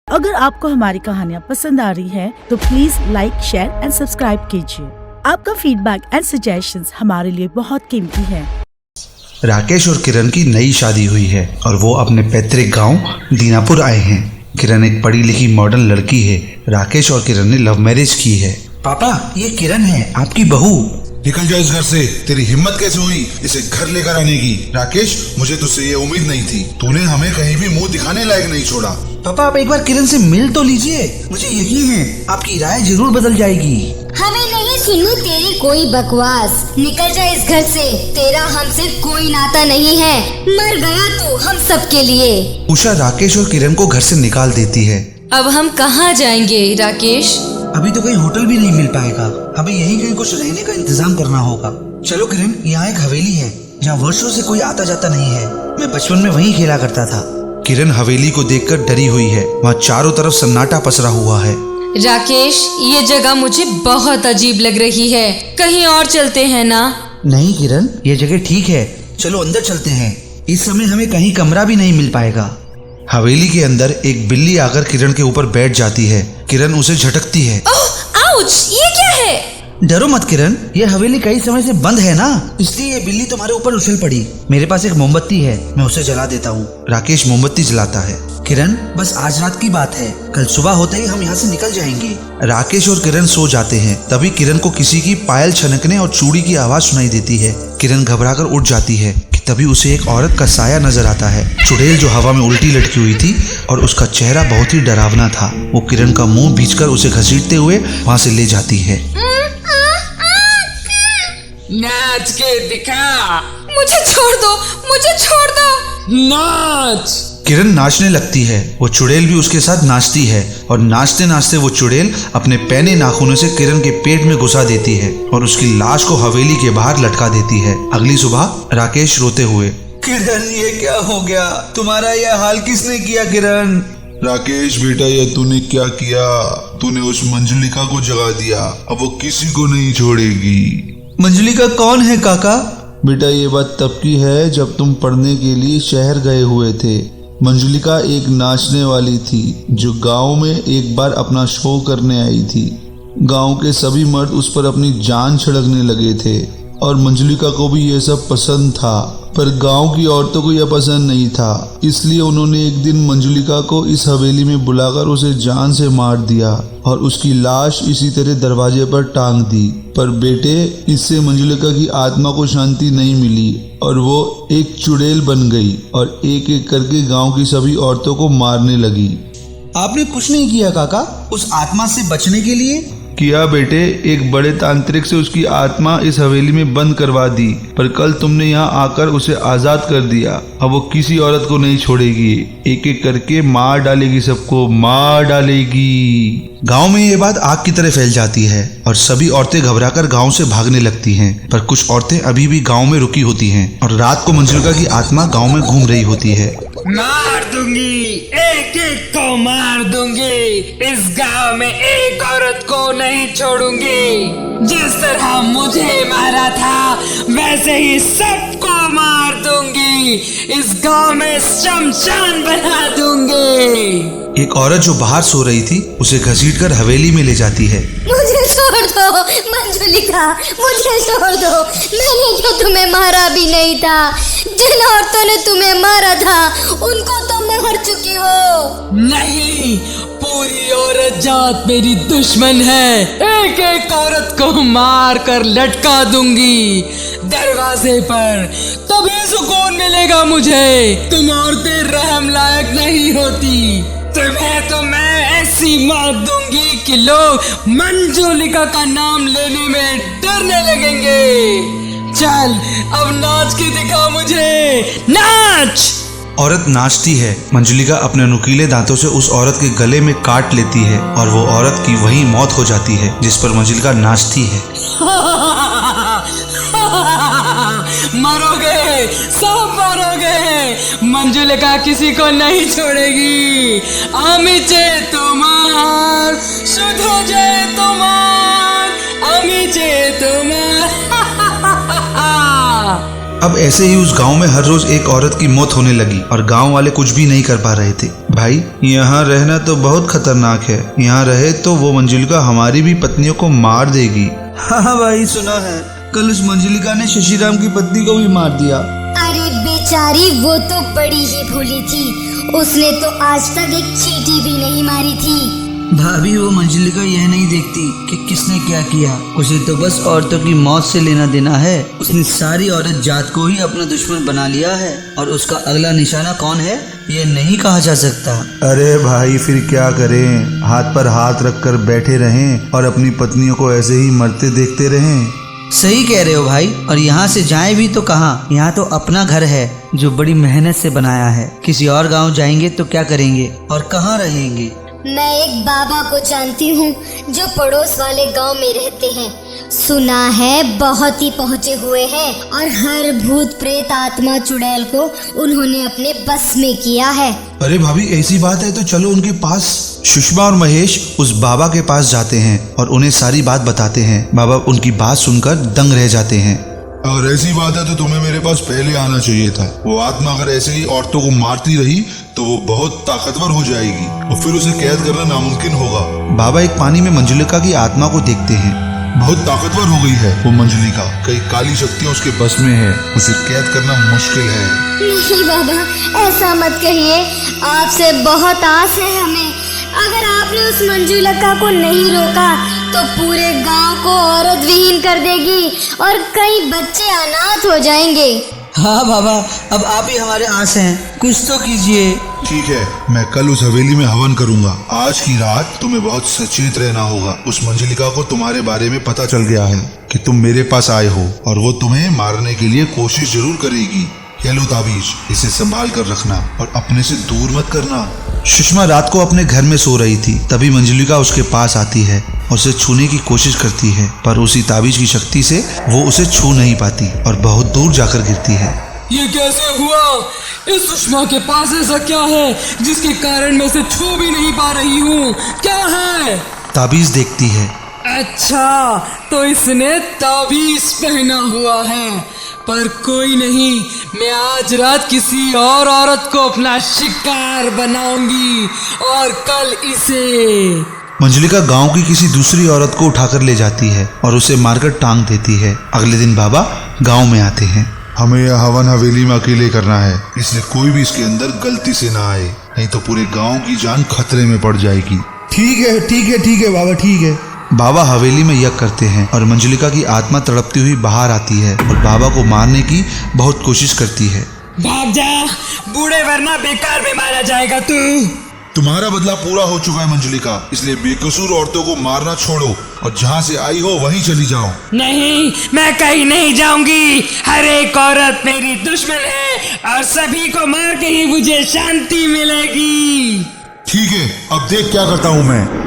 अगर आपको हमारी कहानियाँ पसंद आ रही हैं, तो please like, share and subscribe कीजिए। आपका फीडबैक एंड सजेशंस हमारे लिए बहुत कीमती है। राकेश और किरण की नई शादी हुई है और वो अपने पैतृक गांव दीनापुर आए हैं। किरण एक पढ़ी लिखी मॉडर्न लड़की है। राकेश और किरण ने लव मैरिज की है। पापा, ये किरण है, आपकी बहू। निकल जा इस घर से। तेरी हिम्मत कैसे हुई इसे घर लेकर आने की? राकेश, मुझे तुझसे ये उम्मीद नहीं थी। तूने हमें कहीं भी मुंह दिखाने लायक नहीं छोड़ा। पापा, आप एक बार किरण से मिल तो लीजिए। मुझे यकीन है आपकी राय जरूर बदल जाएगी। हमें नहीं सुननी तेरी कोई बकवास। निकल जा इस घर से। तेरा हमसे कोई नाता नहीं है। मर गया तू हम सब के लिए। उषा राकेश और किरण को घर से निकाल देती है। अब हम कहाँ जाएंगे राकेश? अभी तो कहीं होटल भी नहीं मिल पाएगा। हमें यहीं कहीं कुछ रहने का इंतजाम करना होगा। चलो किरण, यहाँ एक हवेली है जहाँ वर्षों से कोई आता जाता नहीं है। मैं बचपन में वहीं खेला करता था। किरण हवेली को देखकर डरी हुई है। वहाँ चारों तरफ सन्नाटा पसरा हुआ है। राकेश, ये जगह मुझे बहुत अजीब लग रही है। कहीं और चलते हैं ना? नहीं किरण, ये जगह ठीक है। चलो अंदर चलते हैं। इस समय हमें कहीं कमरा भी नहीं मिल पाएगा। हवेली के अंदर एक बिल्ली आकर किरण के ऊपर बैठ जाती है। किरण उसे झटकती है। ओह, आउच! ये क्या है? डरो मत किरण, ये हवेली कई समय से बंद है ना, इसलिए ये बिल्ली तुम्हारे ऊपर उछल पड़ी। मेरे पास एक मोमबत्ती है, मैं उसे जला देता हूँ। राकेश मोमबत्ती जलाता है। किरण, बस आज रात की बात है। कल सुबह होते ही हम यहाँ से निकल जाएंगे। राकेश और किरण सो जाते हैं। तभी किरण को किसी की पायल छनकने और चूड़ी की आवाज सुनाई देती है। किरण घबराकर उठ जाती है कि तभी उसे एक औरत का साया नजर आता है। चुड़ैल जो हवा में उल्टी लटकी हुई थी और उसका चेहरा बहुत ही डरावना था। वो किरण का मुंह भींचकर उसे घसीटते हुए वहाँ से ले जाती है। नाच के दिखा। मुझे छोड़ दो, मुझे छोड़ दो। नाच। किरण नाचने लगती है। वो चुड़ैल भी उसके साथ नाचती है और नाचते नाचते वो चुड़ैल अपने पैने नाखूनों से किरण के पेट में घुसा देती है और उसकी लाश को हवेली के बाहर लटका देती है। अगली सुबह राकेश रोते हुए, किरण, ये क्या हो गया? तुम्हारा यह हाल किसने किया? किरण, राकेश बेटा, ये तूने क्या किया? तूने उस मंजुलिका को जगा दिया। अब वो किसी को नहीं छोड़ेगी। मंजुलिका कौन है काका? बेटा, ये बात तब की है जब तुम पढ़ने के लिए शहर गए हुए थे। मंजुलिका एक नाचने वाली थी जो गांव में एक बार अपना शो करने आई थी। गांव के सभी मर्द उस पर अपनी जान छिड़कने लगे थे और मंजुलिका को भी यह सब पसंद था, पर गांव की औरतों को यह पसंद नहीं था। इसलिए उन्होंने एक दिन मंजुलिका को इस हवेली में बुलाकर उसे जान से मार दिया और उसकी लाश इसी तरह दरवाजे पर टांग दी। पर बेटे, इससे मंजुलिका की आत्मा को शांति नहीं मिली और वो एक चुड़ैल बन गई और एक एक करके गांव की सभी औरतों को मारने लगी। आपने कुछ नहीं किया काका उस आत्मा से बचने के लिए? किया बेटे, एक बड़े तांत्रिक से उसकी आत्मा इस हवेली में बंद करवा दी, पर कल तुमने यहाँ आकर उसे आजाद कर दिया। अब वो किसी औरत को नहीं छोड़ेगी। एक एक करके मार डालेगी, सबको मार डालेगी। गांव में ये बात आग की तरह फैल जाती है और सभी औरतें घबराकर गांव से भागने लगती हैं। पर कुछ औरतें अभी भी गांव में रुकी होती हैं और रात को मंजुलिका की आत्मा गांव में घूम रही होती है। मार दूंगी, एक एक को मार दूंगी। इस गांव में एक औरत को नहीं छोड़ूंगी। जिस तरह मुझे मारा था वैसे ही सबको मार दूंगी। इस गांव में शमशान बना दूंगी। एक औरत जो बाहर सो रही थी उसे घसीटकर हवेली में ले जाती है। मुझे छोड़ दो मंजुलिका, मुझे छोड़ दो। मैंने तो तुम्हें मारा भी नहीं था। जिन औरतों ने तुम्हें मारा था उनको तुम मर चुकी हो। नहीं, पूरी औरत जात मेरी दुश्मन है। एक एक औरत को मार कर लटका दूंगी दरवाजे पर, तभी सुकून मिलेगा मुझे। तुम औरतें रहम लायक नहीं होती। तुम्हें तो मैं ऐसी मौत दूंगी कि लोग मंजुलिका का नाम लेने में डरने लगेंगे। चल, अब नाच के दिखा मुझे। नाच! औरत नाचती है। मंजुलिका अपने नुकीले दांतों से उस औरत के गले में काट लेती है और वो औरत की वहीं मौत हो जाती है जिस पर मंजुलिका नाचती है। मरोगे, सब मरोगे। मंजुलिका किसी को नहीं छोड़ेगी। আমি যে তোমার, শুধু যে তোমার, আমি যে তোমার। अब ऐसे ही उस गांव में हर रोज एक औरत की मौत होने लगी और गांव वाले कुछ भी नहीं कर पा रहे थे। भाई, यहाँ रहना तो बहुत खतरनाक है। यहाँ रहे तो वो मंजुलिका हमारी भी पत्नियों को मार देगी। हाँ भाई, सुना है कल उस मंजुलिका ने शशिराम की पत्नी को भी मार दिया। अरे बेचारी, वो तो बड़ी ही भोली थी। उसने तो आज तक एक चींटी भी नहीं मारी थी। भाभी, वो मंजुलिका यह नहीं देखती कि किसने क्या किया। उसे तो बस औरतों की मौत से लेना देना है। उसने सारी औरत जात को ही अपना दुश्मन बना लिया है और उसका अगला निशाना कौन है ये नहीं कहा जा सकता। अरे भाई, फिर क्या करें? हाथ पर हाथ रखकर बैठे रहें और अपनी पत्नियों को ऐसे ही मरते देखते रहें? सही कह रहे हो भाई। और यहाँ से जाएं भी तो कहाँ? यहाँ तो अपना घर है जो बड़ी मेहनत से बनाया है। किसी और गांव जाएंगे तो क्या करेंगे और कहाँ रहेंगे? मैं एक बाबा को जानती हूँ जो पड़ोस वाले गांव में रहते हैं। सुना है बहुत ही पहुँचे हुए हैं और हर भूत प्रेत आत्मा चुड़ैल को उन्होंने अपने बस में किया है। अरे भाभी, ऐसी बात है तो चलो उनके पास। सुषमा और महेश उस बाबा के पास जाते हैं और उन्हें सारी बात बताते हैं। बाबा उनकी बात सुनकर दंग रह जाते हैं। अगर ऐसी बात है तो तुम्हें मेरे पास पहले आना चाहिए था। वो आत्मा अगर ऐसे ही औरतों को मारती रही तो वो बहुत ताकतवर हो जाएगी और फिर उसे कैद करना नामुमकिन होगा। बाबा एक पानी में मंजुलिका की आत्मा को देखते हैं। बहुत ताकतवर हो गई है वो मंजुलिका। कई काली शक्तियाँ उसके बस में है। उसे कैद करना मुश्किल है। नहीं बाबा, ऐसा मत कहिए। आपसे बहुत आस है हमें। अगर आपने उस मंजुलिका को नहीं रोका तो पूरे गांव को औरत विहीन कर देगी और कई बच्चे अनाथ हो जाएंगे। हाँ बाबा, अब आप ही हमारे आस हैं, कुछ तो कीजिए। ठीक है, मैं कल उस हवेली में हवन करूंगा। आज की रात तुम्हें बहुत सचेत रहना होगा। उस मंजुलिका को तुम्हारे बारे में पता चल गया है कि तुम मेरे पास आए हो और वो तुम्हें मारने के लिए कोशिश जरूर करेगी। ये लो ताबीज, इसे संभाल कर रखना और अपने से दूर मत करना। सुषमा रात को अपने घर में सो रही थी। तभी मंजुलिका उसके पास आती है और उसे छूने की कोशिश करती है, पर उसी ताबीज की शक्ति से वो उसे छू नहीं पाती और बहुत दूर जाकर गिरती है। ये कैसे हुआ? इस सुषमा के पास ऐसा क्या है जिसके कारण मैं इसे छू भी नहीं पा रही हूँ? क्या है? ताबीज देखती है। अच्छा, तो इसने ताबीज पहना हुआ है। पर कोई नहीं, मैं आज रात किसी और औरत को अपना शिकार बनाऊंगी और कल इसे। मंजुलिका गांव की किसी दूसरी औरत को उठाकर ले जाती है और उसे मारकर टांग देती है। अगले दिन बाबा गांव में आते हैं। हमें यह हवन हवेली में अकेले करना है, इसलिए कोई भी इसके अंदर गलती से ना आए, नहीं तो पूरे गांव की जान खतरे में पड़ जाएगी। ठीक है बाबा, ठीक है। बाबा हवेली में यज्ञ करते हैं और मंजुलिका की आत्मा तड़पती हुई बाहर आती है और बाबा को मारने की बहुत कोशिश करती है। भाग जा बूढ़े, वरना बेकार में मारा जाएगा तू। तुम्हारा बदला पूरा हो चुका है मंजुलिका, इसलिए बेकसूर औरतों को मारना छोड़ो और जहाँ से आई हो वहीं चली जाओ। नहीं, मैं कहीं नहीं जाऊंगी। हर एक औरत मेरी दुश्मन है और सभी को मार के ही मुझे शांति मिलेगी। ठीक है, अब देख क्या करता हूँ मैं।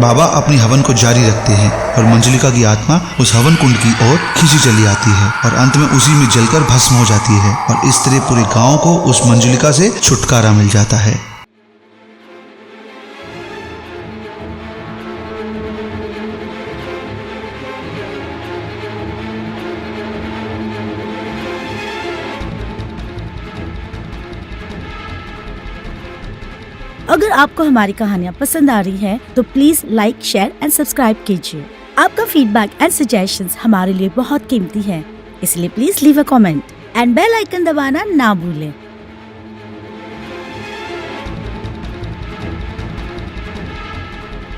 बाबा अपनी हवन को जारी रखते हैं और मंजुलिका की आत्मा उस हवन कुंड की ओर खींची चली आती है और अंत में उसी में जलकर भस्म हो जाती है और इस तरह पूरे गांव को उस मंजुलिका से छुटकारा मिल जाता है। अगर आपको हमारी कहानियाँ पसंद आ रही हैं, तो please like, share and subscribe कीजिए। आपका फीडबैक एंड सजेशंस हमारे लिए बहुत कीमती है, इसलिए please leave a comment and bell icon दबाना ना भूलें।